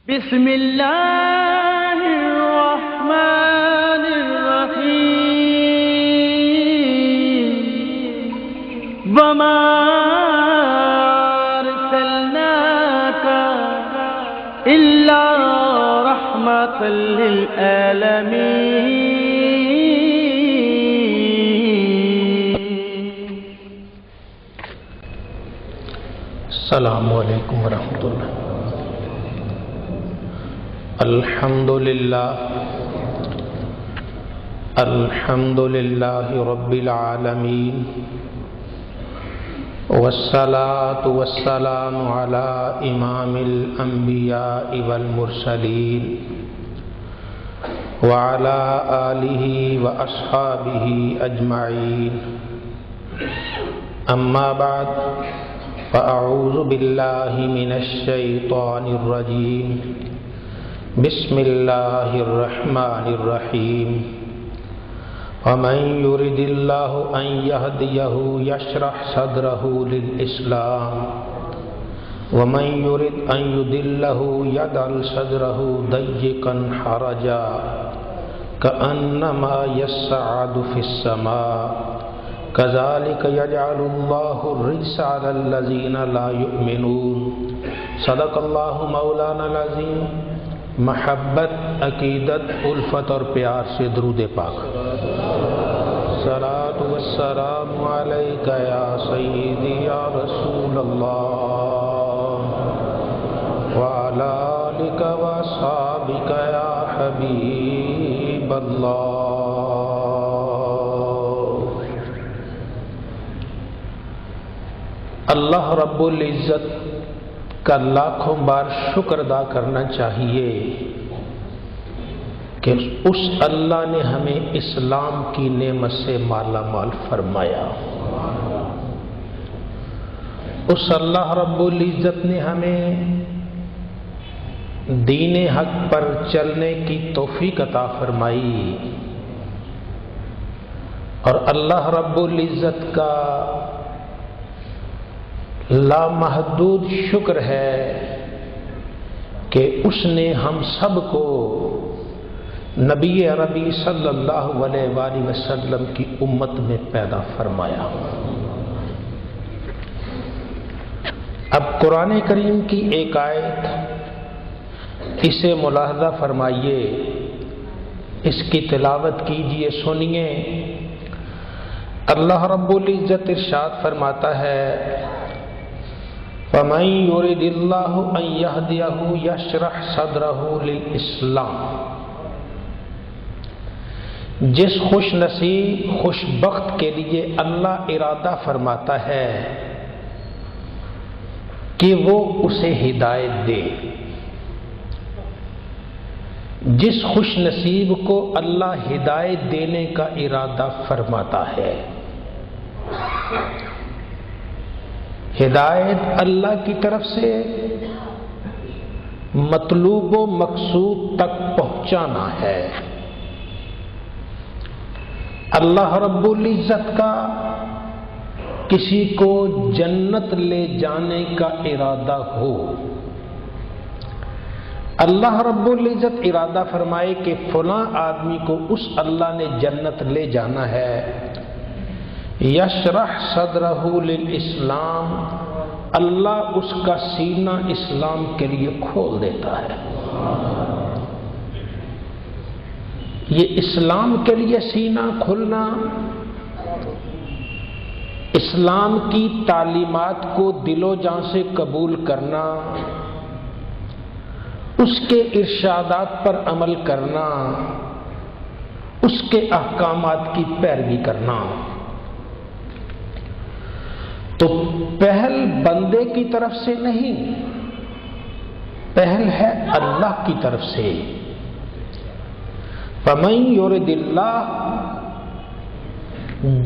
بسم اللہ الرحمن الرحیم وما ارسلناک الا رحمۃ للعالمین۔ السلام علیکم ورحمۃ اللہ۔ الحمد للہ رب العالمین، والصلاة والسلام علی امام الانبیاء والمرسلین وعلی آلہ واصحابہ اجمعین، اما بعد فاعوذ باللہ من الشیطان الرجیم، بسم اللہ الرحمن الرحیم۔ ومن يرد اللہ ان يهديه يشرح صدره للإسلام ومن يرد ان يضله يجعل صدره ضيقا حرجا كأنما يصعد في السماء كذلك يجعل الله الرجس على الذين لا يؤمنون۔ صدق اللہ مولانا العظیم۔ محبت، عقیدت، الفت اور پیار سے درود پاک۔ صلاۃ والسلام علیک یا سیدی یا رسول اللہ وعلی آلک واصحابک یا حبیب اللہ۔ اللہ رب العزت کا لاکھوں بار شکر ادا کرنا چاہیے کہ اس اللہ نے ہمیں اسلام کی نعمت سے مالا مال فرمایا۔ اس اللہ رب العزت نے ہمیں دین حق پر چلنے کی توفیق عطا فرمائی، اور اللہ رب العزت کا لامحدود شکر ہے کہ اس نے ہم سب کو نبی عربی صلی اللہ علیہ وآلہ وسلم کی امت میں پیدا فرمایا۔ اب قرآن کریم کی ایک آیت، اسے ملاحظہ فرمائیے، اس کی تلاوت کیجئے، سنیے۔ اللہ رب العزت ارشاد فرماتا ہے، وَمَن يُرِدِ اللَّهُ أَن يَهْدِيَهُ يَشْرَحْ صَدْرَهُ لِلْإِسْلَامِ۔ جس خوش نصیب، خوش بخت کے لیے اللہ ارادہ فرماتا ہے کہ وہ اسے ہدایت دے، جس خوش نصیب کو اللہ ہدایت دینے کا ارادہ فرماتا ہے، ہدایت اللہ کی طرف سے مطلوب و مقصود تک پہنچانا ہے۔ اللہ رب العزت کا کسی کو جنت لے جانے کا ارادہ ہو، اللہ رب العزت ارادہ فرمائے کہ فلاں آدمی کو اس اللہ نے جنت لے جانا ہے، یشرح صدرہ للاسلام، اللہ اس کا سینہ اسلام کے لیے کھول دیتا ہے۔ یہ اسلام کے لیے سینہ کھلنا، اسلام کی تعلیمات کو دل و جان سے قبول کرنا، اس کے ارشادات پر عمل کرنا، اس کے احکامات کی پیروی کرنا، تو پہل بندے کی طرف سے نہیں، پہل ہے اللہ کی طرف سے۔ فَمَن يُرِدِ اللَّهُ،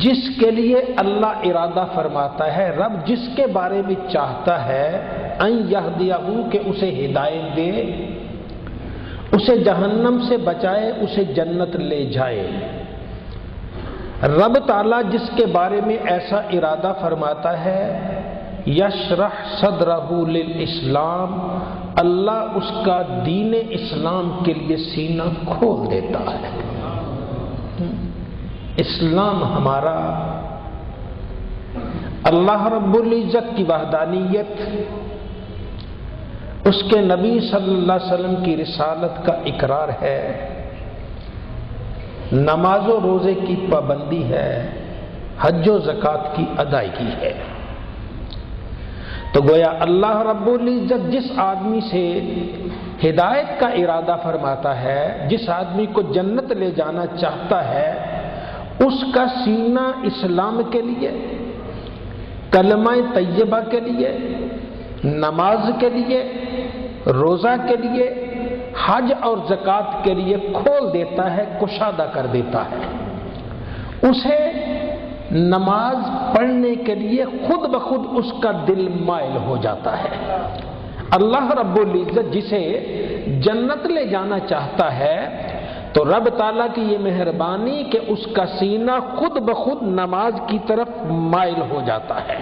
جس کے لیے اللہ ارادہ فرماتا ہے، رب جس کے بارے میں چاہتا ہے، ان یہدیہ، کہ اسے ہدایت دے، اسے جہنم سے بچائے، اسے جنت لے جائے۔ رب تعالیٰ جس کے بارے میں ایسا ارادہ فرماتا ہے، یشرح صدرہ للاسلام، اللہ اس کا دین اسلام کے لیے سینہ کھول دیتا ہے۔ اسلام ہمارا اللہ رب العزت کی وحدانیت، اس کے نبی صلی اللہ علیہ وسلم کی رسالت کا اقرار ہے، نماز و روزے کی پابندی ہے، حج و زکوٰۃ کی ادائیگی ہے۔ تو گویا اللہ رب العزت جس آدمی سے ہدایت کا ارادہ فرماتا ہے، جس آدمی کو جنت لے جانا چاہتا ہے، اس کا سینہ اسلام کے لیے، کلمہ طیبہ کے لیے، نماز کے لیے، روزہ کے لیے، حج اور زکوٰۃ کے لیے کھول دیتا ہے، کشادہ کر دیتا ہے۔ اسے نماز پڑھنے کے لیے خود بخود اس کا دل مائل ہو جاتا ہے۔ اللہ رب العزت جسے جنت لے جانا چاہتا ہے تو رب تعالیٰ کی یہ مہربانی کہ اس کا سینہ خود بخود نماز کی طرف مائل ہو جاتا ہے،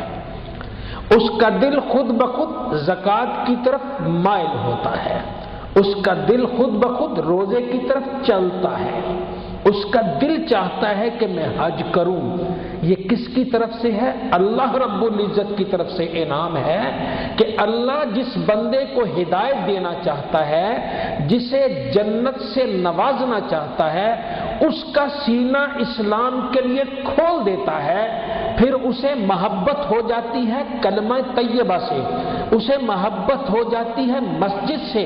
اس کا دل خود بخود زکوٰۃ کی طرف مائل ہوتا ہے، اس کا دل خود بخود روزے کی طرف چلتا ہے، اس کا دل چاہتا ہے کہ میں حج کروں۔ یہ کس کی طرف سے ہے؟ اللہ رب العزت کی طرف سے انعام ہے کہ اللہ جس بندے کو ہدایت دینا چاہتا ہے، جسے جنت سے نوازنا چاہتا ہے، اس کا سینہ اسلام کے لیے کھول دیتا ہے، پھر اسے محبت ہو جاتی ہے کلمہ طیبہ سے، اسے محبت ہو جاتی ہے مسجد سے،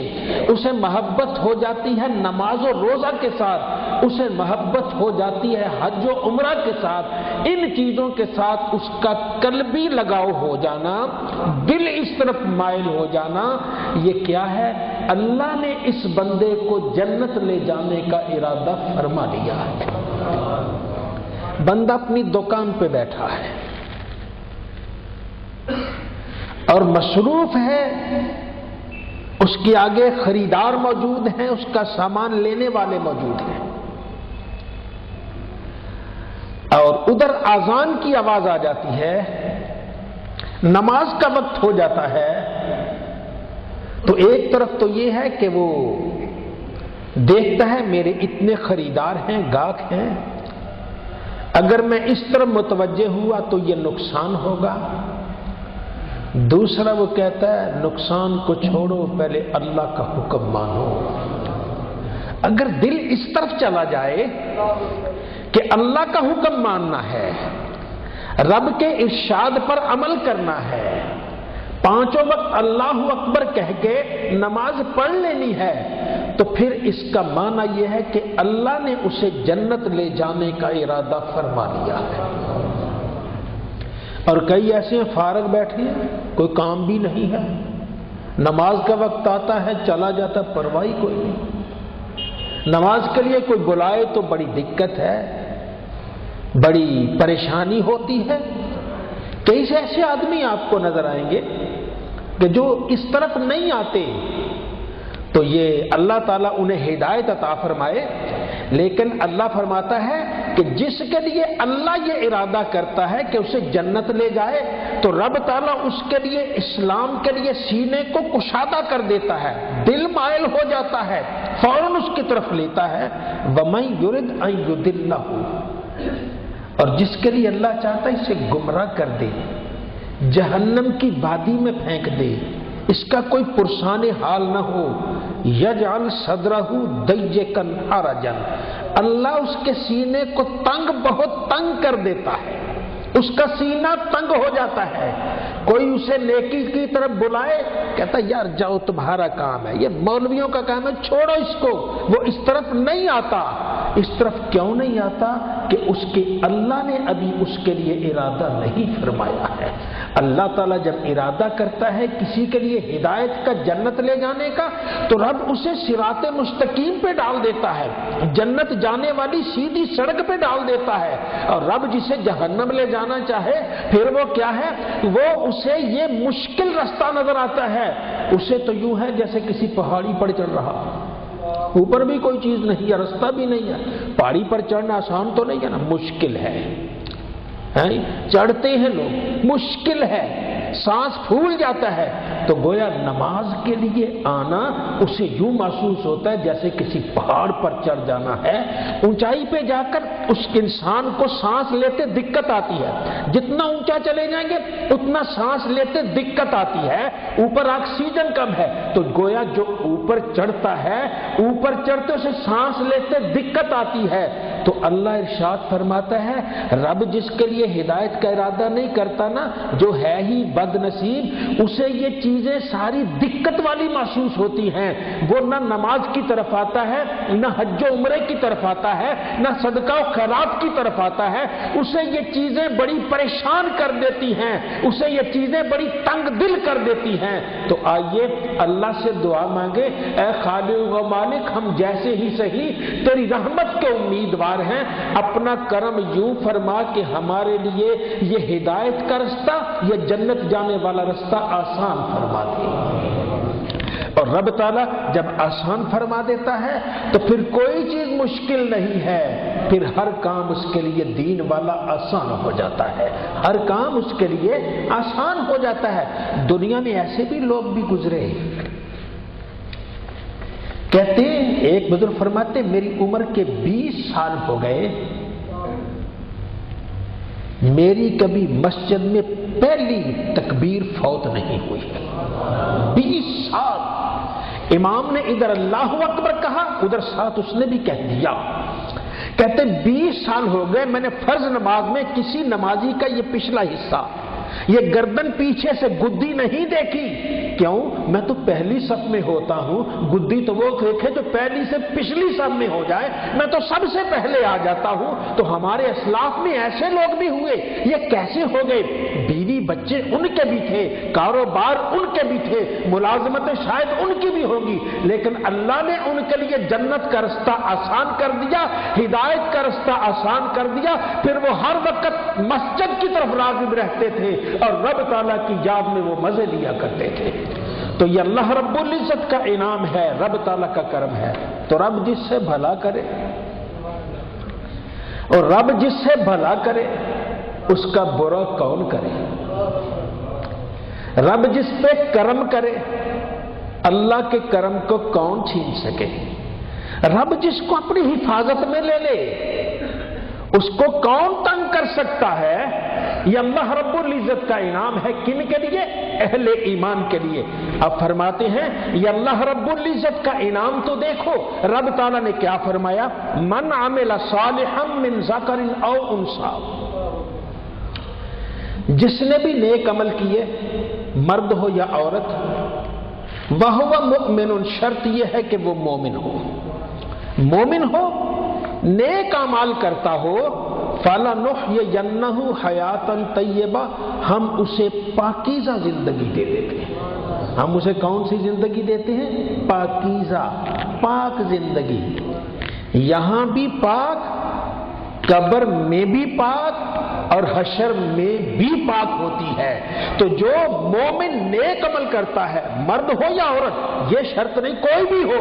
اسے محبت ہو جاتی ہے نماز و روزہ کے ساتھ، اسے محبت ہو جاتی ہے حج و عمرہ کے ساتھ۔ ان چیزوں کے ساتھ اس کا قلبی لگاؤ ہو جانا، دل اس طرف مائل ہو جانا، یہ کیا ہے؟ اللہ نے اس بندے کو جنت لے جانے کا ارادہ فرما لیا ہے۔ بندہ اپنی دکان پہ بیٹھا ہے اور مصروف ہے، اس کے آگے خریدار موجود ہیں، اس کا سامان لینے والے موجود ہیں، اور ادھر اذان کی آواز آ جاتی ہے، نماز کا وقت ہو جاتا ہے۔ تو ایک طرف تو یہ ہے کہ وہ دیکھتا ہے میرے اتنے خریدار ہیں، گاہک ہیں، اگر میں اس طرف متوجہ ہوا تو یہ نقصان ہوگا۔ دوسرا وہ کہتا ہے نقصان کو چھوڑو، پہلے اللہ کا حکم مانو۔ اگر دل اس طرف چلا جائے کہ اللہ کا حکم ماننا ہے، رب کے ارشاد پر عمل کرنا ہے، پانچوں وقت اللہ اکبر کہہ کے نماز پڑھ لینی ہے، تو پھر اس کا معنی یہ ہے کہ اللہ نے اسے جنت لے جانے کا ارادہ فرما لیا ہے۔ اور کئی ایسے ہیں فارغ بیٹھے ہیں، کوئی کام بھی نہیں ہے، نماز کا وقت آتا ہے چلا جاتا، پرواہ کوئی نہیں، نماز کے لیے کوئی بلائے تو بڑی دقت ہے، بڑی پریشانی ہوتی ہے۔ کئی ایسے آدمی آپ کو نظر آئیں گے کہ جو اس طرف نہیں آتے، تو یہ اللہ تعالیٰ انہیں ہدایت عطا فرمائے، لیکن اللہ فرماتا ہے کہ جس کے لیے اللہ یہ ارادہ کرتا ہے کہ اسے جنت لے جائے، تو رب تعالیٰ اس کے لیے اسلام کے لیے سینے کو کشادہ کر دیتا ہے، دل مائل ہو جاتا ہے، فوراً اس کی طرف لیتا ہے۔ وَمَن يُرِدْ أَن يُضِلَّهُ، اور جس کے لیے اللہ چاہتا ہے اسے گمراہ کر دے، جہنم کی وادی میں پھینک دے، اس کا کوئی پرسان حال نہ ہو، یجعل صدرہ ضیقا حرجا، اللہ اس کے سینے کو تنگ، بہت تنگ کر دیتا ہے، اس کا سینہ تنگ ہو جاتا ہے۔ کوئی اسے نیکی کی طرف بلائے، کہتا یار جاؤ تمہارا کام ہے، یہ مولویوں کا کام ہے، چھوڑو اس کو، وہ اس طرف نہیں آتا۔ اس طرف کیوں نہیں آتا؟ کہ اس کے اللہ نے ابھی اس کے لیے ارادہ نہیں فرمایا ہے۔ اللہ تعالیٰ جب ارادہ کرتا ہے کسی کے لیے ہدایت کا، جنت لے جانے کا، تو رب اسے صراط مستقیم پہ ڈال دیتا ہے، جنت جانے والی سیدھی سڑک پہ ڈال دیتا ہے۔ اور رب جسے جہنم لے جانا چاہے، پھر وہ کیا ہے؟ وہ اسے یہ مشکل رستہ نظر آتا ہے، اسے تو یوں ہے جیسے کسی پہاڑی پر چڑھ رہا، اوپر بھی کوئی چیز نہیں ہے، رستہ بھی نہیں ہے، پہاڑی پر چڑھنا آسان تو نہیں ہے نا، مشکل ہے، چڑھتے ہیں لوگ، مشکل ہے، سانس پھول جاتا ہے تو گویا نماز کے لیے آنا اسے یوں محسوس ہوتا ہے جیسے کسی پہاڑ پر چڑھ جانا ہے. اونچائی پہ جا کر اس انسان کو سانس لیتے دقت آتی ہے. جتنا اونچا چلے جائیں گے اتنا سانس لیتے دقت آتی ہے. اوپر آکسیجن کم ہے تو گویا جو اوپر چڑھتا ہے اوپر چڑھتے اسے سانس لیتے دقت آتی ہے. تو اللہ ارشاد فرماتا ہے رب جس کے لیے ہدایت کا ارادہ نہیں کرتا نا، جو ہے ہی بد نصیب، اسے یہ چیزیں ساری دقت والی محسوس ہوتی ہیں. وہ نہ نماز کی طرف آتا ہے، نہ حج و عمرے کی طرف آتا ہے، نہ صدقہ و خیرات کی طرف آتا ہے. اسے یہ چیزیں بڑی پریشان کر دیتی ہیں، اسے یہ چیزیں بڑی تنگ دل کر دیتی ہیں. تو آئیے اللہ سے دعا مانگے، اے خالق و مالک ہم جیسے ہی صحیح تیری رحمت کے امیدوار ہیں، اپنا کرم یوں فرما کہ ہمارے لیے یہ ہدایت کا رستہ، یہ جنت جانے والا رستہ آسان فرما دے. اور رب تعالیٰ جب آسان فرما دیتا ہے تو پھر کوئی چیز مشکل نہیں ہے، پھر ہر کام اس کے لیے دین والا آسان ہو جاتا ہے، ہر کام اس کے لیے آسان ہو جاتا ہے. دنیا میں ایسے بھی لوگ بھی گزرے، کہتے ہیں ایک بزرگ فرماتے میری عمر کے 20 سال ہو گئے، میری کبھی مسجد میں پہلی تکبیر فوت نہیں ہوئی. 20 سال امام نے ادھر اللہ اکبر کہا، ادھر ساتھ اس نے بھی کہہ دیا. کہتے 20 سال ہو گئے میں نے فرض نماز میں کسی نمازی کا یہ پچھلا حصہ، یہ گردن پیچھے سے گدی نہیں دیکھی. کیوں؟ میں تو پہلی صف میں ہوتا ہوں، گدی تو وہ دیکھے جو پہلی سے پچھلی صف میں ہو جائے، میں تو سب سے پہلے آ جاتا ہوں. تو ہمارے اسلاف میں ایسے لوگ بھی ہوئے، یہ کیسے ہو گئے؟ بیوی بچے ان کے بھی تھے، کاروبار ان کے بھی تھے، ملازمتیں شاید ان کی بھی ہوگی، لیکن اللہ نے ان کے لیے جنت کا رستہ آسان کر دیا، ہدایت کا رستہ آسان کر دیا. پھر وہ ہر وقت مسجد کی طرف راغب رہتے تھے اور رب تعالیٰ کی یاد میں وہ مزے لیا کرتے تھے. تو یہ اللہ رب العزت کا انعام ہے، رب تعالیٰ کا کرم ہے. تو رب جس سے بھلا کرے اور رب جس سے بھلا کرے اس کا برا کون کرے. رب جس پہ کرم کرے اللہ کے کرم کو کون چھین سکے. رب جس کو اپنی حفاظت میں لے لے اس کو کون تنگ کر سکتا ہے. یہ اللہ رب العزت کا انعام ہے. کن کے لیے؟ اہل ایمان کے لیے. اب فرماتے ہیں یہ اللہ رب العزت کا انعام تو دیکھو، رب تعالیٰ نے کیا فرمایا، من عمل صالحا من ذکر او انثی، جس نے بھی نیک عمل کیے مرد ہو یا عورت، وہو مؤمن، شرط یہ ہے کہ وہ مومن ہو، مومن ہو، نیک اعمال کرتا ہو، فَلَنُحْيِيَنَّهُ حَيَاتًا طَيِّبَةً، ہم اسے پاکیزہ زندگی دے دیتے ہیں. ہم اسے کون سی زندگی دیتے ہیں؟ پاکیزہ، پاک زندگی. یہاں بھی پاک، قبر میں بھی پاک اور حشر میں بھی پاک ہوتی ہے. تو جو مومن نیک عمل کرتا ہے، مرد ہو یا عورت، یہ شرط نہیں، کوئی بھی ہو،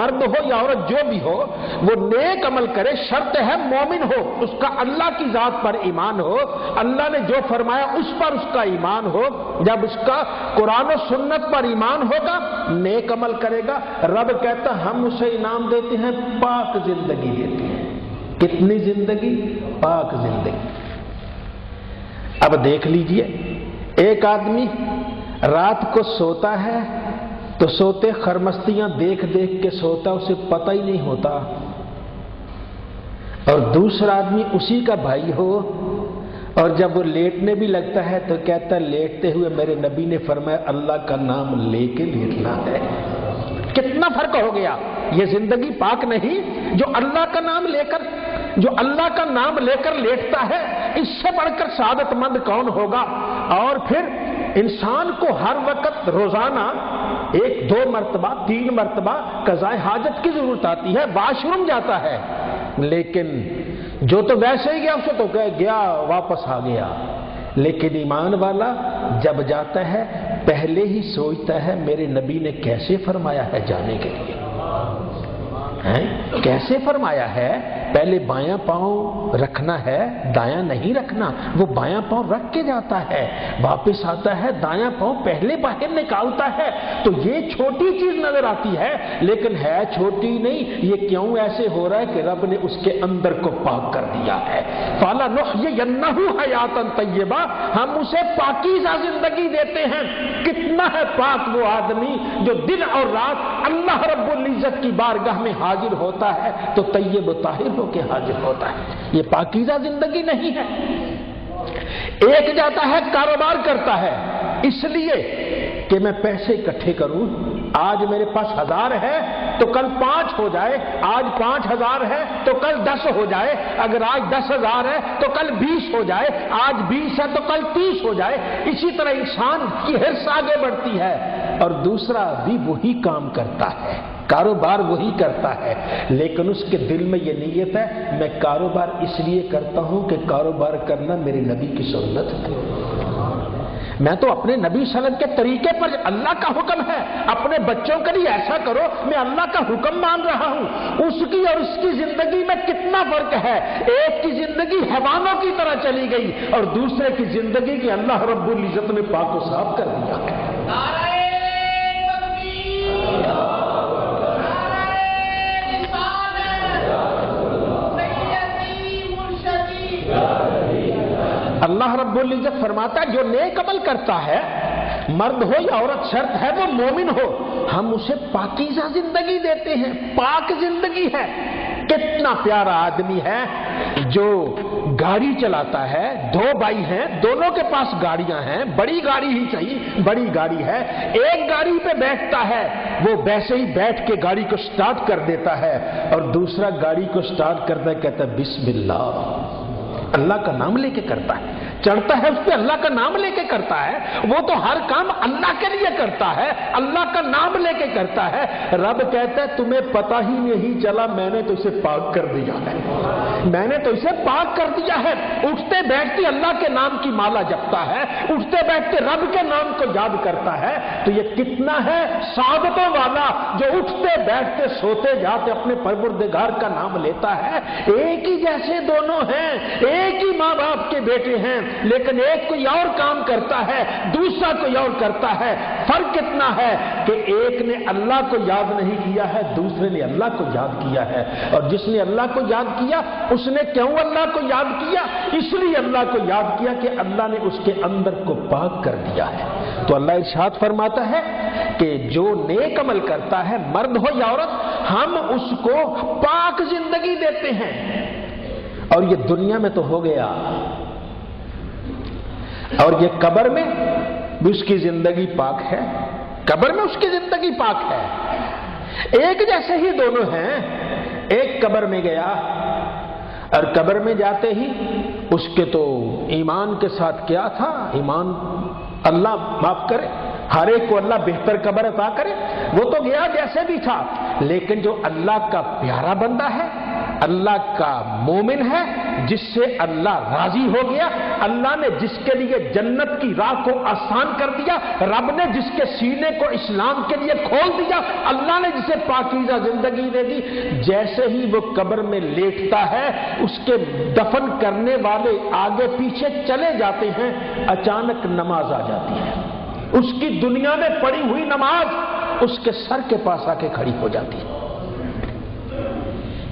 مرد ہو یا عورت جو بھی ہو، وہ نیک عمل کرے. شرط ہے مومن ہو، اس کا اللہ کی ذات پر ایمان ہو، اللہ نے جو فرمایا اس پر اس کا ایمان ہو. جب اس کا قرآن و سنت پر ایمان ہوگا نیک عمل کرے گا. رب کہتا ہم اسے انعام دیتے ہیں، پاک زندگی دیتے ہیں. کتنی زندگی؟ پاک زندگی. اب دیکھ لیجئے، ایک آدمی رات کو سوتا ہے تو سوتے خرمستیاں دیکھ دیکھ کے سوتا، اسے پتہ ہی نہیں ہوتا. اور دوسرا آدمی اسی کا بھائی ہو اور جب وہ لیٹنے بھی لگتا ہے تو کہتا ہے لیٹتے ہوئے میرے نبی نے فرمایا اللہ کا نام لے کے لیٹنا ہے. کتنا فرق ہو گیا. یہ زندگی پاک نہیں جو اللہ کا نام لے کر، جو اللہ کا نام لے کر لیٹتا ہے، اس سے بڑھ کر سعادت مند کون ہوگا. اور پھر انسان کو ہر وقت روزانہ 1 2 مرتبہ 3 مرتبہ قضاء حاجت کی ضرورت آتی ہے، واش روم جاتا ہے، لیکن جو تو ویسے ہی گیا اسے تو گیا واپس آ گیا. لیکن ایمان والا جب جاتا ہے پہلے ہی سوچتا ہے میرے نبی نے کیسے فرمایا ہے جانے کے لیے، کیسے فرمایا ہے. پہلے بایاں پاؤں رکھنا ہے، دایاں نہیں رکھنا، وہ بایاں پاؤں رکھ کے جاتا ہے، واپس آتا ہے دایاں پاؤں پہلے باہر نکالتا ہے۔ تو یہ چھوٹی چیز نظر آتی ہے لیکن ہے چھوٹی نہیں، یہ کیوں ایسے ہو رہا ہے کہ رب نے اس کے اندر کو پاک کر دیا ہے۔ فَلَنُحْيِيَنَّهُ حَيَاةً طَيِّبَةً، ہم اسے پاکیزہ زندگی دیتے ہیں۔ کتنا ہے پاک وہ آدمی جو دن اور رات اللہ رب العزت کی بارگاہ میں حاضر ہوتا ہے تو طیب و طاہر ہو کے حاضر ہوتا ہے۔ یہ پاکیزہ زندگی نہیں ہے۔ ایک جاتا ہے کاروبار کرتا ہے اس لیے کہ میں پیسے اکٹھے کروں، آج میرے پاس 1000 ہے تو کل 5 ہو جائے، آج 5000 ہے تو کل 10 ہو جائے، اگر آج 10000 ہے تو کل 20 ہو جائے، آج 20 ہے تو کل 30 ہو جائے۔ اسی طرح انسان کی حرص آگے بڑھتی ہے۔ اور دوسرا بھی وہی کام کرتا ہے، کاروبار وہی کرتا ہے، لیکن اس کے دل میں یہ نیت ہے میں کاروبار اس لیے کرتا ہوں کہ کاروبار کرنا میرے نبی کی سنت ہے، میں تو اپنے نبی صلی اللہ علیہ وسلم کے طریقے پر، اللہ کا حکم ہے اپنے بچوں کے لیے ایسا کرو، میں اللہ کا حکم مان رہا ہوں۔ اس کی اور اس کی زندگی میں کتنا فرق ہے، ایک کی زندگی حیوانوں کی طرح چلی گئی اور دوسرے کی زندگی کی اللہ رب العزت نے پاک و صاف کر دیا ہے۔ اللہ رب العزت فرماتا ہے جو نیک عمل کرتا ہے، مرد ہو یا عورت، شرط ہے وہ مومن ہو، ہم اسے پاکیزہ زندگی دیتے ہیں، پاک زندگی ہے۔ کتنا پیارا آدمی ہے جو گاڑی چلاتا ہے، 2 بھائی ہیں، دونوں کے پاس گاڑیاں ہیں، بڑی گاڑی ہی چاہیے، بڑی گاڑی ہے، ایک گاڑی پہ بیٹھتا ہے، وہ ویسے ہی بیٹھ کے گاڑی کو سٹارٹ کر دیتا ہے اور دوسرا گاڑی کو سٹارٹ کرتا ہے، کہتا ہے بسم اللہ، اللہ کا نام لے کے کرتا ہے، چڑھتا ہے اس پہ اللہ کا نام لے کے کرتا ہے، وہ تو ہر کام اللہ کے لیے کرتا ہے، اللہ کا نام لے کے کرتا ہے۔ رب کہتا ہے تمہیں پتہ ہی نہیں چلا، میں نے تو اسے پاک کر دیا ہے، میں نے تو اسے پاک کر دیا ہے۔ اٹھتے بیٹھتے اللہ کے نام کی مالا جپتا ہے، اٹھتے بیٹھتے رب کے نام کو یاد کرتا ہے، تو یہ کتنا ہے سعادتوں والا جو اٹھتے بیٹھتے سوتے جاتے اپنے پروردگار کا نام لیتا ہے۔ ایک ہی جیسے دونوں ہیں، ایک ہی ماں باپ کے بیٹے ہیں، لیکن ایک کوئی اور کام کرتا ہے، دوسرا کوئی اور کرتا ہے۔ فرق اتنا ہے کہ ایک نے اللہ کو یاد نہیں کیا ہے، دوسرے نے اللہ کو یاد کیا ہے، اور جس نے اللہ کو یاد کیا اس نے کیوں اللہ کو یاد کیا؟ اس لیے اللہ کو یاد کیا کہ اللہ نے اس کے اندر کو پاک کر دیا ہے۔ تو اللہ ارشاد فرماتا ہے کہ جو نیک عمل کرتا ہے، مرد ہو یا عورت، ہم اس کو پاک زندگی دیتے ہیں۔ اور یہ دنیا میں تو ہو گیا، اور یہ قبر میں بھی اس کی زندگی پاک ہے، قبر میں اس کی زندگی پاک ہے۔ ایک جیسے ہی دونوں ہیں، ایک قبر میں گیا اور قبر میں جاتے ہی اس کے تو ایمان کے ساتھ کیا تھا، ایمان اللہ معاف کرے، ہر ایک کو اللہ بہتر قبر عطا کرے، وہ تو گیا جیسے بھی تھا، لیکن جو اللہ کا پیارا بندہ ہے، اللہ کا مومن ہے، جس سے اللہ راضی ہو گیا، اللہ نے جس کے لیے جنت کی راہ کو آسان کر دیا، رب نے جس کے سینے کو اسلام کے لیے کھول دیا، اللہ نے جسے پاکیزہ زندگی دے دی، جیسے ہی وہ قبر میں لیٹتا ہے، اس کے دفن کرنے والے آگے پیچھے چلے جاتے ہیں، اچانک نماز آ جاتی ہے، اس کی دنیا میں پڑی ہوئی نماز اس کے سر کے پاس آ کے کھڑی ہو جاتی ہے۔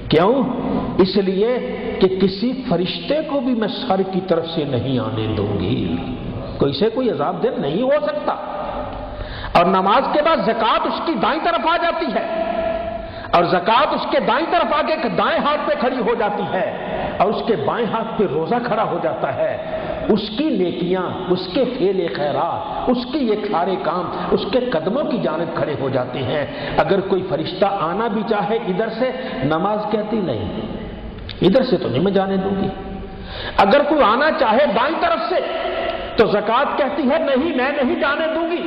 کیوں؟ اس لیے کہ کسی فرشتے کو بھی میں سر کی طرف سے نہیں آنے دوں گی، کوئی سے کوئی عذاب دہ نہیں ہو سکتا۔ اور نماز کے بعد زکوٰۃ اس کی دائیں طرف آ جاتی ہے، اور زکوٰۃ اس کے دائیں طرف آ کے دائیں ہاتھ پہ کھڑی ہو جاتی ہے، اور اس کے بائیں ہاتھ پہ روزہ کھڑا ہو جاتا ہے۔ اس کی نیکیاں، اس کے فعل خیرات، اس کی یہ سارے کام اس کے قدموں کی جانب کھڑے ہو جاتے ہیں۔ اگر کوئی فرشتہ آنا بھی چاہے ادھر سے، نماز کہتی نہیں ادھر سے تو نہیں میں جانے دوں گی، اگر کوئی آنا چاہے بائیں طرف سے تو زکوٰۃ کہتی ہے نہیں میں نہیں جانے دوں گی،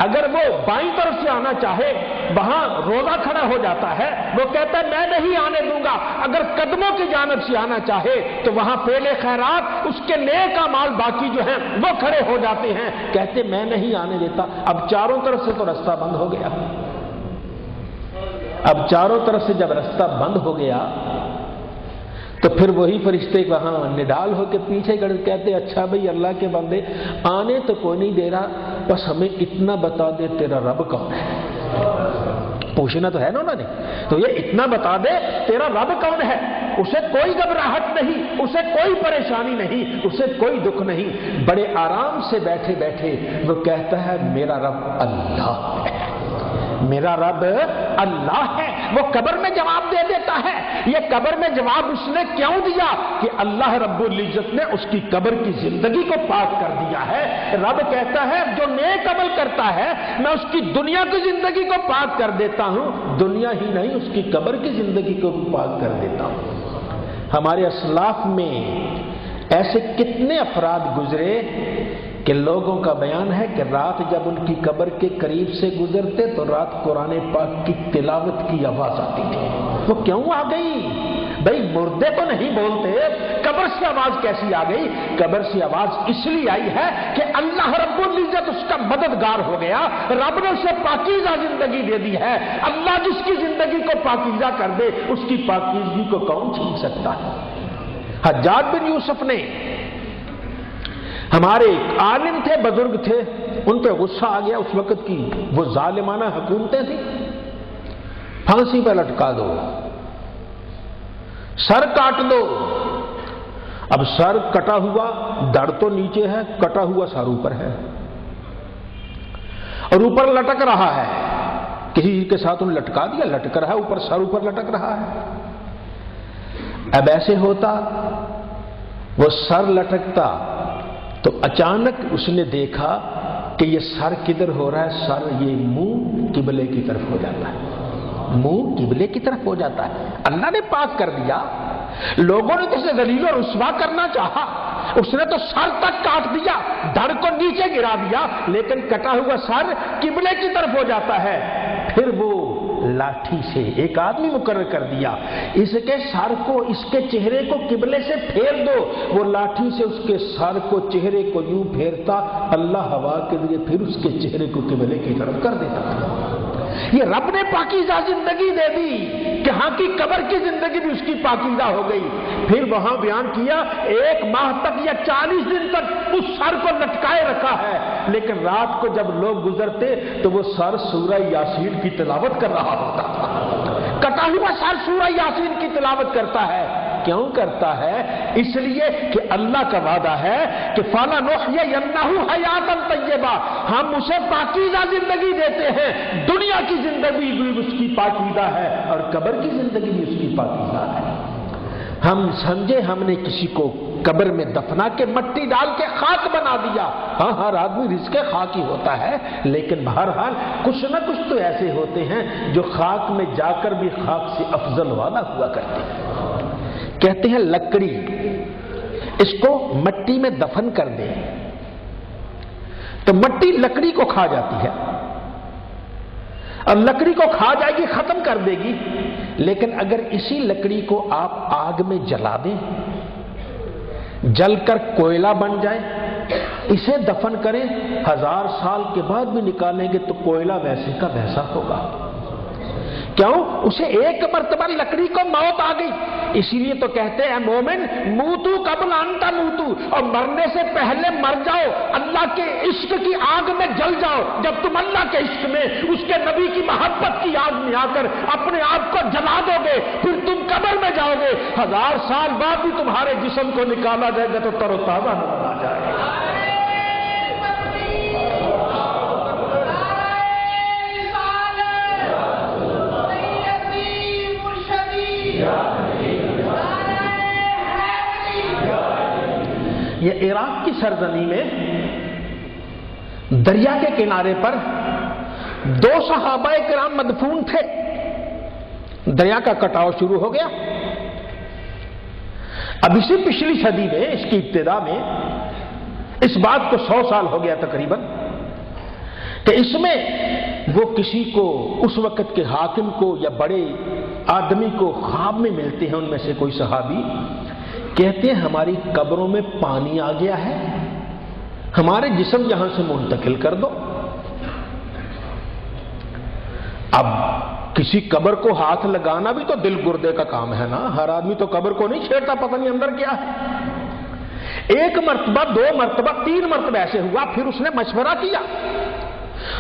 اگر وہ بائیں طرف سے آنا چاہے وہاں روزہ کھڑا ہو جاتا ہے، وہ کہتا ہے میں نہیں آنے دوں گا، اگر قدموں کی جانب سے آنا چاہے تو وہاں فعل خیرات اس کے نیک اعمال باقی جو ہیں وہ کھڑے ہو جاتے ہیں، کہتے میں نہیں آنے دیتا۔ اب چاروں طرف سے تو رستہ بند ہو گیا، اب چاروں طرف سے جب رستہ بند ہو گیا تو پھر وہی فرشتے وہاں نڈال ہو کے پیچھے کہتے اچھا بھئی اللہ کے بندے آنے تو کوئی نہیں دے رہا، بس ہمیں اتنا بتا دے تیرا رب کون ہے۔ پوچھنا تو ہے نا انہوں نے، تو یہ اتنا بتا دے تیرا رب کون ہے۔ اسے کوئی گھبراہٹ نہیں، اسے کوئی پریشانی نہیں، اسے کوئی دکھ نہیں، بڑے آرام سے بیٹھے بیٹھے وہ کہتا ہے میرا رب اللہ ہے، میرا رب اللہ ہے۔ وہ قبر میں جواب دے دیتا ہے۔ یہ قبر میں جواب اس نے کیوں دیا کہ اللہ رب العزت نے اس کی قبر کی زندگی کو پاک کر دیا ہے۔ رب کہتا ہے جو نیک عمل کرتا ہے میں اس کی دنیا کی زندگی کو پاک کر دیتا ہوں، دنیا ہی نہیں اس کی قبر کی زندگی کو بھی پاک کر دیتا ہوں۔ ہمارے اسلاف میں ایسے کتنے افراد گزرے کہ لوگوں کا بیان ہے کہ رات جب ان کی قبر کے قریب سے گزرتے تو رات قرآن پاک کی تلاوت کی آواز آتی تھی۔ وہ کیوں آ گئی؟ بھئی مردے تو نہیں بولتے، قبر سے آواز کیسی آ گئی؟ قبر سے آواز اس لیے آئی ہے کہ اللہ رب العزت اس کا مددگار ہو گیا، رب نے اسے پاکیزہ زندگی دے دی ہے۔ اللہ جس کی زندگی کو پاکیزہ کر دے اس کی پاکیزگی کو کون چھین سکتا ہے؟ حجاج بن یوسف نے، ہمارے عالم تھے، بزرگ تھے، ان پہ غصہ آ گیا اس وقت کی وہ ظالمانہ حکومتیں تھیں، پھانسی پہ لٹکا دو، سر کاٹ دو۔ اب سر کٹا ہوا دڑ تو نیچے ہے، کٹا ہوا سر اوپر ہے اور اوپر لٹک رہا ہے، کسی کے ساتھ انہیں لٹکا دیا، لٹک رہا ہے اوپر، سر اوپر لٹک رہا ہے۔ اب ایسے ہوتا وہ سر لٹکتا تو اچانک اس نے دیکھا کہ یہ سر کدھر ہو رہا ہے، سر یہ منہ قبلے کی طرف ہو جاتا ہے، منہ قبلے کی طرف ہو جاتا ہے۔ اللہ نے پاک کر دیا، لوگوں نے تو اسے ذلیل و رسوا کرنا چاہا، اس نے تو سر تک کاٹ دیا، دھڑ کو نیچے گرا دیا، لیکن کٹا ہوا سر قبلے کی طرف ہو جاتا ہے۔ پھر وہ لاٹھی سے ایک آدمی مقرر کر دیا، اس کے سر کو، اس کے چہرے کو قبلے سے پھیر دو۔ وہ لاٹھی سے اس کے سر کو، چہرے کو یوں پھیرتا، اللہ ہوا کے ذریعے پھر اس کے چہرے کو قبلے کی طرف کر دیتا تھا۔ یہ رب نے پاکیزہ زندگی دے دی کہ ہاں کی قبر کی زندگی بھی اس کی پاکیزہ ہو گئی۔ پھر وہاں بیان کیا 1 ماہ تک یا 40 دن تک اس سر کو لٹکائے رکھا ہے، لیکن رات کو جب لوگ گزرتے تو وہ سر سورہ یاسین کی تلاوت کر رہا ہوتا تھا۔ کٹا ہوا سر سورہ یاسین کی تلاوت کرتا ہے۔ کیوں کرتا ہے؟ اس لیے کہ اللہ کا وعدہ ہے کہ فَلَنُحْيِيَنَّهُ حَيَاةً طَيِّبَةً، ہم اسے پاکیزہ زندگی دیتے ہیں۔ دنیا کی زندگی بھی اس کی پاکیزہ ہے اور قبر کی زندگی بھی اس کی پاکیزہ ہے۔ ہم سمجھے ہم نے کسی کو قبر میں دفنا کے مٹی ڈال کے خاک بنا دیا، ہاں ہر آدمی رزق خاک ہی ہوتا ہے، لیکن بہرحال کچھ نہ کچھ تو ایسے ہوتے ہیں جو خاک میں جا کر بھی خاک سے افضل والا ہوا کرتے ہیں۔ کہتے ہیں لکڑی، اس کو مٹی میں دفن کر دیں تو مٹی لکڑی کو کھا جاتی ہے اور لکڑی کو کھا جائے گی، ختم کر دے گی، لیکن اگر اسی لکڑی کو آپ آگ میں جلا دیں، جل کر کوئلہ بن جائے، اسے دفن کریں، 1000 سال کے بعد بھی نکالیں گے تو کوئلہ ویسے کا ویسا ہوگا۔ کیوں؟ اسے ایک مرتبہ لکڑی کو موت آ گئی، اسی لیے تو کہتے ہیں مومن موتو قبل ان تموتو، اور مرنے سے پہلے مر جاؤ، اللہ کے عشق کی آگ میں جل جاؤ۔ جب تم اللہ کے عشق میں، اس کے نبی کی محبت کی آگ میں آ کر اپنے آپ کو جلا دو گے، پھر تم قبر میں جاؤ گے، 1000 سال بعد بھی تمہارے جسم کو نکالا جائے گا تو تر و تازہ نظر آ جائے گا۔ یہ عراق کی سرزمین میں دریا کے کنارے پر 2 صحابہ کرام مدفون تھے۔ دریا کا کٹاؤ شروع ہو گیا۔ اب اسی پچھلی صدی میں، اس کی ابتدا میں، اس بات کو 100 سال ہو گیا تقریباً، کہ اس میں وہ کسی کو، اس وقت کے حاکم کو یا بڑے آدمی کو خواب میں ملتے ہیں، ان میں سے کوئی صحابی کہتے ہیں ہماری قبروں میں پانی آ گیا ہے، ہمارے جسم یہاں سے منتقل کر دو۔ اب کسی قبر کو ہاتھ لگانا بھی تو دل گردے کا کام ہے نا. ہر آدمی تو قبر کو نہیں چھیڑتا، پتہ نہیں اندر کیا ہے. ایک مرتبہ، 2 مرتبہ، 3 مرتبہ ایسے ہوا. پھر اس نے مشورہ کیا.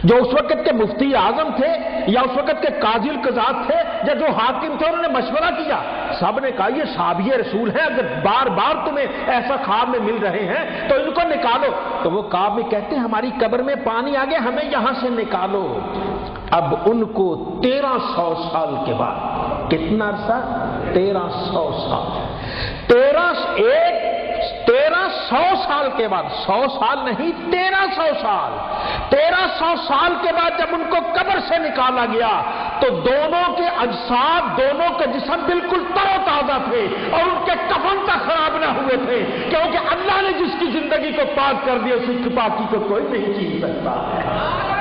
جو اس وقت کے مفتی اعظم تھے یا اس وقت کے قاضی القضات تھے یا جو حاکم تھے، انہوں نے مشورہ کیا. سب نے کہا یہ صحابی رسول ہیں، اگر بار بار تمہیں ایسا خواب میں مل رہے ہیں تو ان کو نکالو. تو وہ خواب میں کہتے ہیں ہماری قبر میں پانی آ گیا، ہمیں یہاں سے نکالو. اب ان کو 1300 سال کے بعد، کتنا عرصہ؟ 1300 سال. 1300 سال کے بعد، 100 سال نہیں، 1300 سال. 1300 سال کے بعد جب ان کو قبر سے نکالا گیا تو دونوں کے اجساد، دونوں کے جسم بالکل تر و تازہ تھے اور ان کے کفن تک خراب نہ ہوئے تھے، کیونکہ اللہ نے جس کی زندگی کو پاک کر دیا اس کی پاکی کو کوئی نہیں چھین سکتا ہے.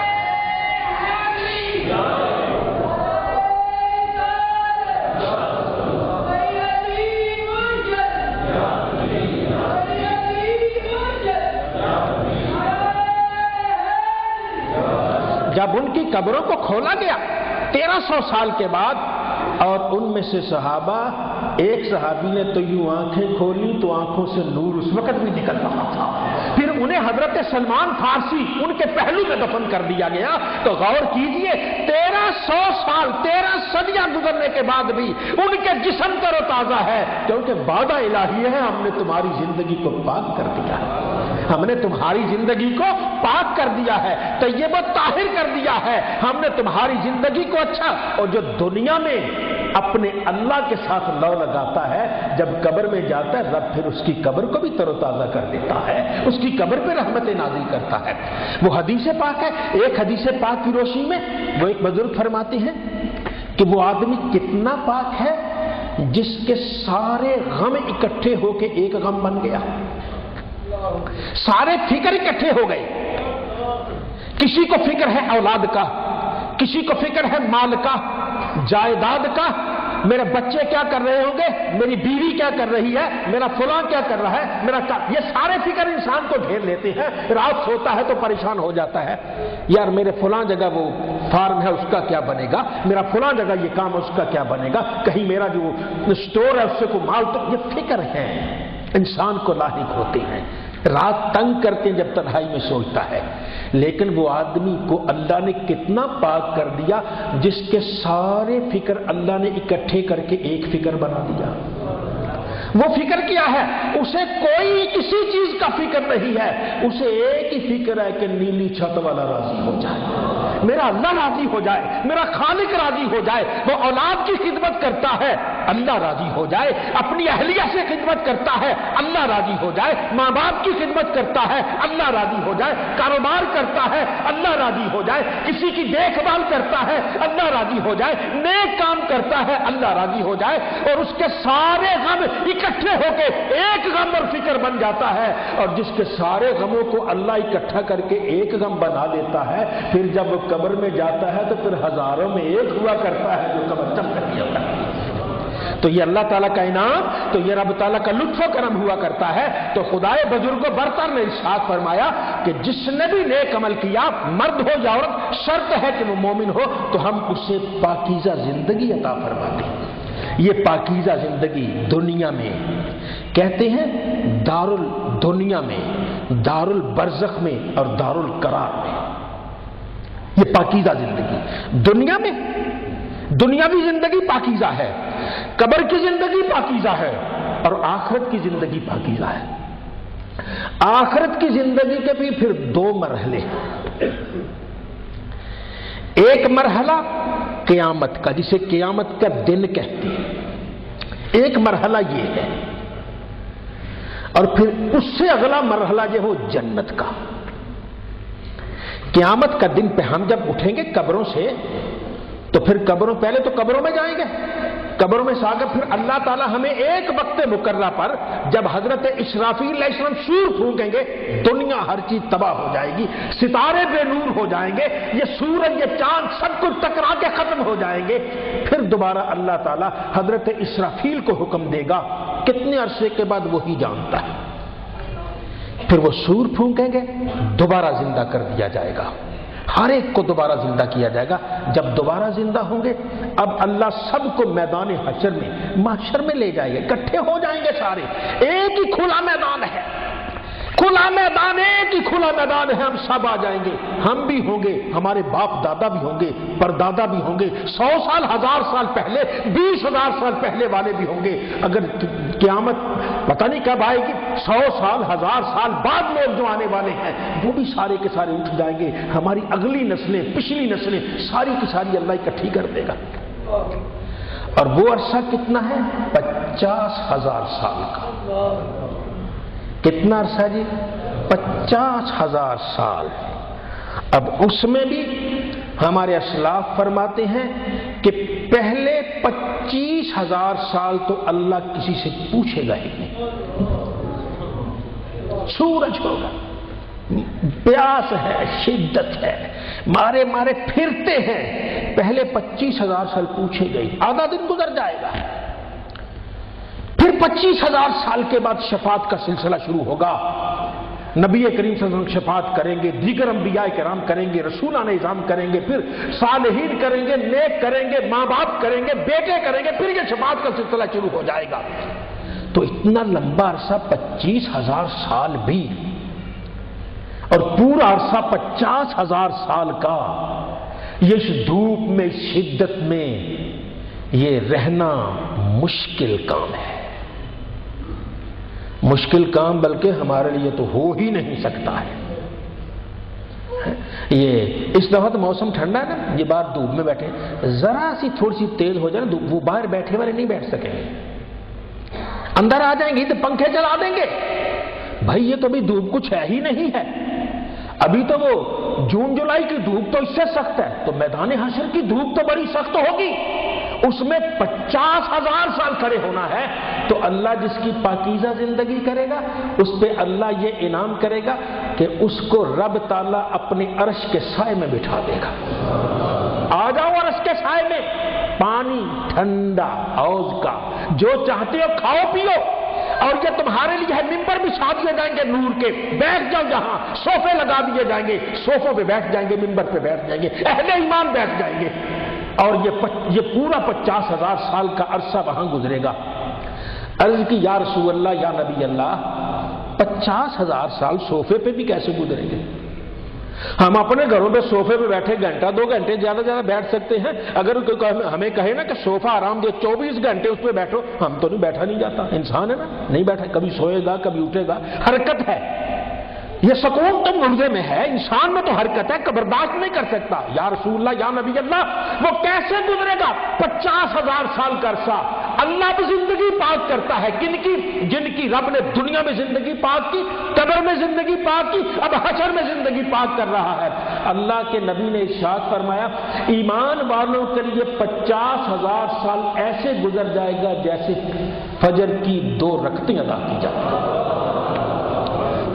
جب ان کی قبروں کو کھولا گیا 1300 سال کے بعد، اور ان میں سے صحابہ، ایک صحابی نے تو یوں آنکھیں کھولی تو آنکھوں سے نور اس وقت بھی نکل رہا تھا. پھر انہیں حضرت سلمان فارسی ان کے پہلو میں دفن کر دیا گیا. تو غور کیجئے 1300 سال، 13 صدیاں گزرنے کے بعد بھی ان کے جسم تر و تازہ ہے، کیونکہ وعدہ الہی ہے ہم نے تمہاری زندگی کو پاک کر دیا ہے. ہم نے تمہاری زندگی کو پاک کر دیا ہے، طیب و طاہر کر دیا ہے. ہم نے تمہاری زندگی کو اچھا. اور جو دنیا میں اپنے اللہ کے ساتھ لو لگاتا ہے، جب قبر میں جاتا ہے رب پھر اس کی قبر کو بھی تر و تازہ کر دیتا ہے، اس کی قبر پہ رحمت نازل کرتا ہے. وہ حدیث پاک ہے. ایک حدیث پاک کی روشنی میں وہ ایک بزرگ فرماتے ہیں کہ وہ آدمی کتنا پاک ہے جس کے سارے غم اکٹھے ہو کے ایک غم بن گیا. سارے فکر اکٹھے ہو گئے. کسی کو فکر ہے اولاد کا، کسی کو فکر ہے مال کا، جائیداد کا، میرے بچے کیا کر رہے ہوں گے، میری بیوی کیا کر رہی ہے، میرا فلاں کیا کر رہا ہے، یہ سارے فکر انسان کو گھیر لیتے ہیں. رات سوتا ہے تو پریشان ہو جاتا ہے، یار میرے فلاں جگہ وہ فارم ہے اس کا کیا بنے گا، میرا فلاں جگہ یہ کام ہے اس کا کیا بنے گا، کہیں میرا جو اسٹور ہے اس سے کوئی مال. تو یہ فکر ہے انسان کو لاحق ہوتے ہیں. رات تنگ کرتے جب تنہائی میں سوچتا ہے. لیکن وہ آدمی کو اللہ نے کتنا پاک کر دیا جس کے سارے فکر اللہ نے اکٹھے کر کے ایک فکر بنا دیا. وہ فکر کیا ہے؟ اسے کوئی کسی چیز کا فکر نہیں ہے، اسے ایک ہی فکر ہے کہ نیلی چھت والا راضی ہو جائے، میرا اللہ راضی ہو جائے، میرا خالق راضی ہو جائے. وہ اولاد کی خدمت کرتا ہے، اللہ راضی ہو جائے. اپنی اہلیہ سے خدمت کرتا ہے، اللہ راضی ہو جائے. ماں باپ کی خدمت کرتا ہے، اللہ راضی ہو جائے. کاروبار کرتا ہے، اللہ راضی ہو جائے. کسی کی دیکھ بھال کرتا ہے، اللہ راضی ہو جائے. نیک کام کرتا ہے، اللہ راضی ہو جائے. اور اس کے سارے غم اکٹھے ہو کے ایک غم اور فکر بن جاتا ہے. اور جس کے سارے غموں کو اللہ اکٹھا کر کے ایک غم بنا دیتا ہے، پھر جب وہ قبر میں جاتا ہے تو پھر ہزاروں میں ایک ہوا کرتا ہے جو قبر چم کر دیا ہوتا ہے. تو یہ اللہ تعالیٰ کا انعام، تو یہ رب تعالیٰ کا لطف و کرم ہوا کرتا ہے. تو خدائے بزرگ و برتر نے ارشاد فرمایا کہ جس نے بھی نیک عمل کیا، مرد ہو یا عورت، شرط ہے کہ وہ مومن ہو، تو ہم اسے پاکیزہ زندگی عطا فرماتے ہیں. یہ پاکیزہ زندگی دنیا میں کہتے ہیں دنیا میں، دار البرزخ میں اور دار القرار میں. یہ پاکیزہ زندگی دنیا میں، دنیاوی زندگی پاکیزہ ہے، قبر کی زندگی پاکیزہ ہے، اور آخرت کی زندگی پاکیزہ ہے. آخرت کی زندگی کے بھی پھر 2 مرحلے ہیں. ایک مرحلہ قیامت کا، جسے قیامت کا دن کہتے ہیں. ایک مرحلہ یہ ہے، اور پھر اس سے اگلا مرحلہ جو ہو جنت کا. قیامت کا دن پہ ہم جب اٹھیں گے قبروں سے تو پھر پہلے تو قبروں میں جائیں گے. قبروں میں سے آگے پھر اللہ تعالیٰ ہمیں ایک وقت مقررہ پر جب حضرت اسرافیل علیہ السلام سور پھونکیں گے، دنیا ہر چیز تباہ ہو جائے گی، ستارے بے نور ہو جائیں گے، یہ سورج، یہ چاند سب کچھ ٹکرا کے ختم ہو جائیں گے. پھر دوبارہ اللہ تعالیٰ حضرت اسرافیل کو حکم دے گا. کتنے عرصے کے بعد وہی جانتا ہے. پھر وہ سور پھونکیں گے، دوبارہ زندہ کر دیا جائے گا. ہر ایک کو دوبارہ زندہ کیا جائے گا. جب دوبارہ زندہ ہوں گے اب اللہ سب کو میدان حشر میں محشر میں لے جائے گا, اکٹھے ہو جائیں گے سارے. ایک ہی کھلا میدان ہے, کھلا میدان, ایک ہی کھلا میدان ہے. ہم سب آ جائیں گے, ہم بھی ہوں گے, ہمارے باپ دادا بھی ہوں گے, پردادا بھی ہوں گے, 100 سال 1000 سال پہلے 20,000 سال پہلے والے بھی ہوں گے. اگر قیامت پتہ نہیں کب آئے گی, 100 سال 1000 سال بعد لوگ جو آنے والے ہیں وہ بھی سارے کے سارے اٹھ جائیں گے. ہماری اگلی نسلیں, پچھلی نسلیں ساری کی ساری اللہ اکٹھی کر دے گا. اور وہ عرصہ کتنا ہے؟ 50,000 سال کا. کتنا عرصہ جی؟ 50,000 سال. اب اس میں بھی ہمارے اسلاف فرماتے ہیں کہ پہلے 25,000 سال تو اللہ کسی سے پوچھے گا ہی نہیں. سورج ہوگا, پیاس ہے, شدت ہے, مارے مارے پھرتے ہیں, پہلے 25,000 سال پوچھے گئے, آدھا دن گزر جائے گا. پھر 25,000 سال کے بعد شفاعت کا سلسلہ شروع ہوگا. نبی کریم صلی اللہ علیہ وسلم شفاعت کریں گے, دیگر انبیاء کرام کریں گے, رسولان اعظام کریں گے, پھر صالحین کریں گے, نیک کریں گے, ماں باپ کریں گے, بیٹے کریں گے, پھر یہ شفاعت کا سلسلہ شروع ہو جائے گا. تو اتنا لمبا عرصہ 25,000 سال بھی, اور پورا عرصہ 50,000 سال کا, یہ اس دھوپ میں, اس شدت میں یہ رہنا مشکل کام ہے. مشکل کام بلکہ ہمارے لیے تو ہو ہی نہیں سکتا ہے. یہ اس دفعہ تو موسم ٹھنڈا ہے نا, یہ باہر دھوپ میں بیٹھے, ذرا سی تھوڑی سی تیز ہو جائے نا وہ باہر بیٹھے والے نہیں بیٹھ سکیں گے, اندر آ جائیں گے تو پنکھے چلا دیں گے. بھائی یہ تو ابھی دھوپ کچھ ہے ہی نہیں ہے, ابھی تو وہ جون جولائی کی دھوپ تو اس سے سخت ہے, تو میدان حشر کی دھوپ تو بڑی سخت ہوگی. اس میں 50,000 سال کھڑے ہونا ہے. تو اللہ جس کی پاکیزہ زندگی کرے گا اس پہ اللہ یہ انعام کرے گا کہ اس کو رب تعالیٰ اپنے عرش کے سائے میں بٹھا دے گا. آ جاؤ عرش کے سائے میں, پانی ٹھنڈا حوض کا, جو چاہتے ہو کھاؤ پیو, اور یہ تمہارے لیے ہے, ممبر بچھا دیے جائیں گے نور کے, بیٹھ جاؤ جہاں, صوفے لگا دیے جائیں گے, صوفوں پہ بیٹھ جائیں گے, ممبر پہ بیٹھ جائیں گے, اہل ایمان بیٹھ جائیں گے. اور یہ پورا 50,000 سال کا عرصہ وہاں گزرے گا. عرض کی یا رسول اللہ, یا نبی اللہ, 50,000 سال صوفے پہ بھی کیسے گزریں گے؟ ہم اپنے گھروں پہ صوفے پہ بیٹھے گھنٹہ 2 گھنٹے زیادہ بیٹھ سکتے ہیں. اگر ہمیں کہے نا کہ صوفہ آرام دے 24 گھنٹے اس پہ بیٹھو, ہم تو نہیں, بیٹھا نہیں جاتا, انسان ہے نا, نہیں بیٹھا, کبھی سوئے گا کبھی اٹھے گا, حرکت ہے. یہ سکون تو مردے میں ہے, انسان میں تو حرکت ہے, برداشت نہیں کر سکتا. یا رسول اللہ, یا نبی اللہ, وہ کیسے گزرے گا 50,000 سال کا عرصہ؟ اللہ بھی زندگی پاک کرتا ہے جن کی رب نے دنیا میں زندگی پاک کی, قبر میں زندگی پاک کی, اب حشر میں زندگی پاک کر رہا ہے. اللہ کے نبی نے ارشاد فرمایا, ایمان والوں کے لیے 50,000 سال ایسے گزر جائے گا جیسے فجر کی 2 رکعتیں ادا کی جاتی ہیں.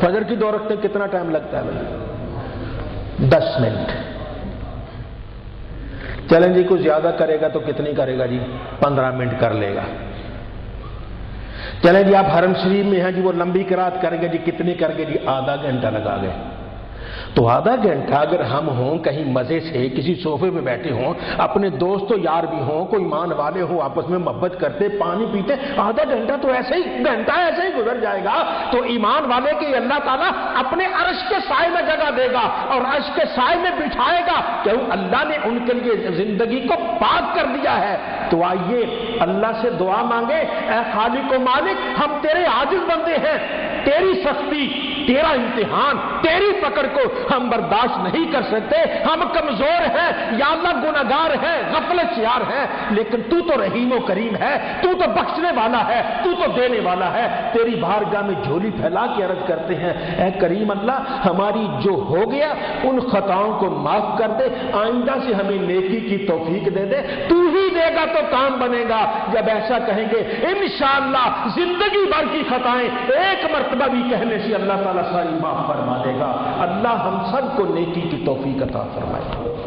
فجر کی 2 رکعتیں کتنا ٹائم لگتا ہے بھائی؟ 10 منٹ. چلیں جی, کچھ زیادہ کرے گا تو کتنی کرے گا جی؟ 15 منٹ کر لے گا. چلیں جی, آپ حرم شریف میں ہیں جی, وہ لمبی قرات کریں گے جی, کتنی کر گے جی؟ آدھا گھنٹہ لگا گئے. تو آدھا گھنٹہ اگر ہم ہوں کہیں مزے سے کسی صوفے پہ بیٹھے ہوں, اپنے دوست و یار بھی ہوں, کوئی ایمان والے ہوں, آپس میں محبت کرتے, پانی پیتے, آدھا گھنٹہ تو ایسے ہی گزر جائے گا. تو ایمان والے کہ اللہ تعالیٰ اپنے عرش کے سائے میں جگہ دے گا اور عرش کے سائے میں بٹھائے گا, کہ اللہ نے ان کے لیے زندگی کو پاک کر دیا ہے. تو آئیے اللہ سے دعا مانگے, اے خالق و مالک, ہم تیرے عاجز بندے ہیں, تیری سختی, تیرا امتحان, تیری پکڑ کو ہم برداشت نہیں کر سکتے, ہم کمزور ہیں یا اللہ, گناہگار ہیں, غفلت شیار ہیں, لیکن تو تو رحیم و کریم ہے, تو تو بخشنے والا ہے, تو تو دینے والا ہے. تیری بارگاہ میں جھولی پھیلا کے عرض کرتے ہیں, اے کریم اللہ, ہماری جو ہو گیا ان خطاؤں کو معاف کر دے, آئندہ سے ہمیں نیکی کی توفیق دے دے. تو ہی دے گا تو کام بنے گا. جب ایسا کہیں گے انشاءاللہ زندگی بھر کی خطائیں ایک مرتبہ بھی کہنے سے اللہ تعالیٰ ساری معاف فرما دے گا. اللہ ہم سب کو نیکی کی توفیق عطا فرمائے.